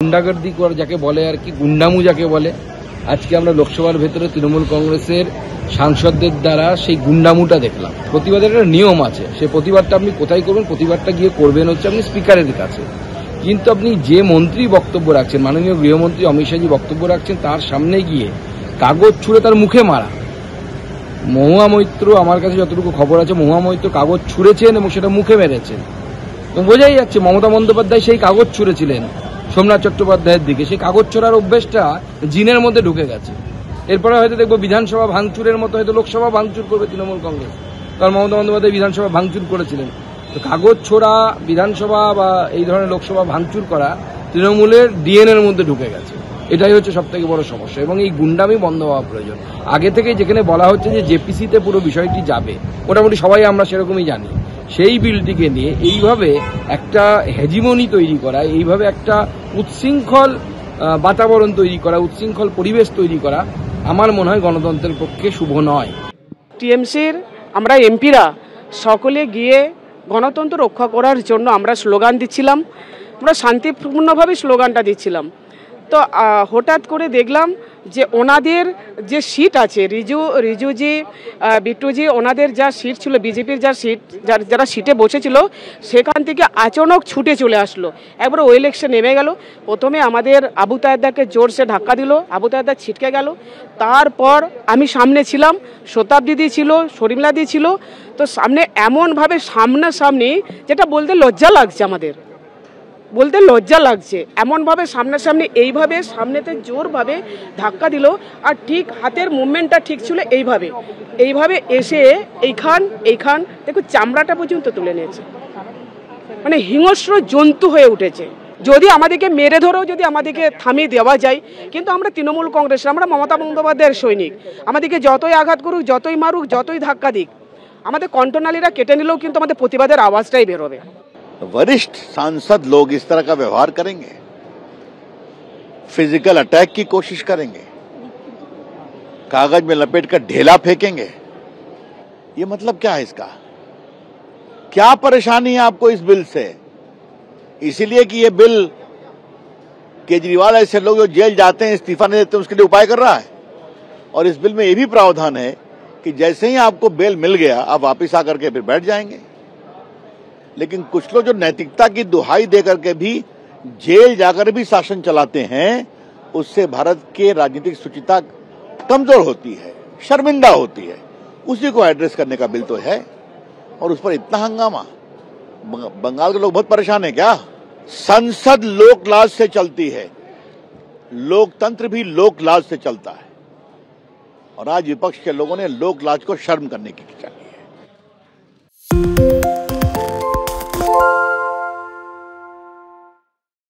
গুন্ডাগর্দি যাকে বলে আর কি, গুন্ডামু যাকে বলে, আজকে আমরা লোকসভার ভেতরে তৃণমূল কংগ্রেসের সাংসদদের দ্বারা সেই গুন্ডামুটা দেখলাম। প্রতিবাদের একটা নিয়ম আছে, সেই প্রতিবাদটা আপনি কোথায় করবেন? প্রতিবাদটা গিয়ে করবেন হচ্ছে আপনি স্পিকারের কাছে। কিন্তু আপনি যে মন্ত্রী বক্তব্য রাখছেন, মাননীয় গৃহমন্ত্রী অমিত শাহজি বক্তব্য রাখছেন, তার সামনে গিয়ে কাগজ ছুঁড়ে তার মুখে মারা। মহুয়া মৈত্র, আমার কাছে যতটুকু খবর আছে, মহুয়া মৈত্র কাগজ ছুঁড়েছেন এবং সেটা মুখে মেরেছেন। বোঝাই যাচ্ছে মমতা বন্দ্যোপাধ্যায় সেই কাগজ ছুঁড়েছিলেন সোমনাথ চট্টোপাধ্যায়ের দিকে। সেই কাগজ ছোড়ার অভ্যেসটা জিনের মধ্যে ঢুকে গেছে। এরপরে হয়তো দেখবো বিধানসভা ভাঙচুরের মতো হয়তো লোকসভা ভাঙচুর করবে তৃণমূল কংগ্রেস, কারণ মমতা বন্দ্যোপাধ্যায় বিধানসভা ভাঙচুর করেছিলেন। তো কাগজ ছোড়া, বিধানসভা বা এই ধরনের লোকসভা ভাঙচুর করা তৃণমূলের ডিএনএর মধ্যে ঢুকে গেছে। এটাই হচ্ছে সব থেকে বড় সমস্যা, এবং এই গুন্ডামি বন্ধ হওয়া প্রয়োজন। আগে থেকে যেখানে বলা হচ্ছে যে জেপিসিতে পুরো বিষয়টি যাবে, মোটামুটি সবাই আমরা সেরকমই জানি। সেই বিলটিকে নিয়ে এইভাবে একটা হেজিমনি তৈরি করা, এইভাবে একটা উচ্ছৃঙ্খল বাতাবরণ তৈরি করা, উচ্ছৃঙ্খল পরিবেশ তৈরি করা আমার মনে হয় গণতন্ত্রের পক্ষে শুভ নয়। টিএমসির আমরা এমপিরা সকলে গিয়ে গণতন্ত্র রক্ষা করার জন্য আমরা স্লোগান দিচ্ছিলাম, আমরা শান্তিপূর্ণভাবে স্লোগানটা দিচ্ছিলাম। তো হঠাৎ করে দেখলাম যে ওনাদের যে সিট আছে, রিজুজি, বিট্টুজি, ওনাদের যা সিট ছিল, বিজেপির যা সিট, যারা সিটে বসেছিল, সেখান থেকে আচানক ছুটে চলে আসলো, একবার ওই ইলেকশন নেমে গেল। প্রথমে আমাদের আবু তায়েদাকে জোরসে ধাক্কা দিল, আবু তায়েদা ছিটকে গেল। তারপর আমি সামনে ছিলাম, শতাব্দীদি ছিল, শর্মিলাদি ছিল। তো সামনে এমনভাবে সামনাসামনি, যেটা বলতে লজ্জা লাগছে, আমাদের বলতে লজ্জা লাগছে, এমনভাবে সামনাসামনি এইভাবে সামনেতে জোরভাবে ধাক্কা দিল। আর ঠিক হাতের মুভমেন্টটা ঠিক ছিল এইভাবে এসে এইখান দেখো চামড়াটা পর্যন্ত তুলে নিয়েছে, মানে হিংস্র জন্তু হয়ে উঠেছে। যদি আমাদেরকে মেরে ধরেও যদি আমাদেরকে থামিয়ে দেওয়া যায়, কিন্তু আমরা তৃণমূল কংগ্রেসের, আমরা মমতা বন্দ্যোপাধ্যায়ের সৈনিক। আমাদেরকে যতই আঘাত করুক, যতই মারুক, যতই ধাক্কা দিক, আমাদের কণ্ঠনালীরা কেটে নিলেও কিন্তু আমাদের প্রতিবাদের আওয়াজটাই বেরোবে। वरिष्ठ सांसद लोग इस तरह का व्यवहार करेंगे, फिजिकल अटैक की कोशिश करेंगे, कागज में लपेटकर ढेला फेंकेंगे। ये मतलब क्या है इसका? क्या परेशानी है आपको इस बिल से? इसीलिए कि ये बिल केजरीवाल ऐसे लोग जो जेल जाते हैं, इस्तीफा नहीं देते, उसके लिए उपाय कर रहा है। और इस बिल में ये भी प्रावधान है कि जैसे ही आपको बेल मिल गया, आप वापिस आकर के फिर बैठ जाएंगे। लेकिन कुछ लोग जो नैतिकता की दुहाई देकर के भी जेल जाकर भी शासन चलाते हैं, उससे भारत के राजनीतिक शुचिता कमजोर होती है, शर्मिंदा होती है। उसी को एड्रेस करने का बिल तो है, और उस पर इतना हंगामा। बंगाल के लोग बहुत परेशान है क्या? संसद लोकलाज से चलती है, लोकतंत्र भी लोकलाज से चलता है, और आज विपक्ष के लोगों ने लोकलाज को शर्म करने की चाहिए।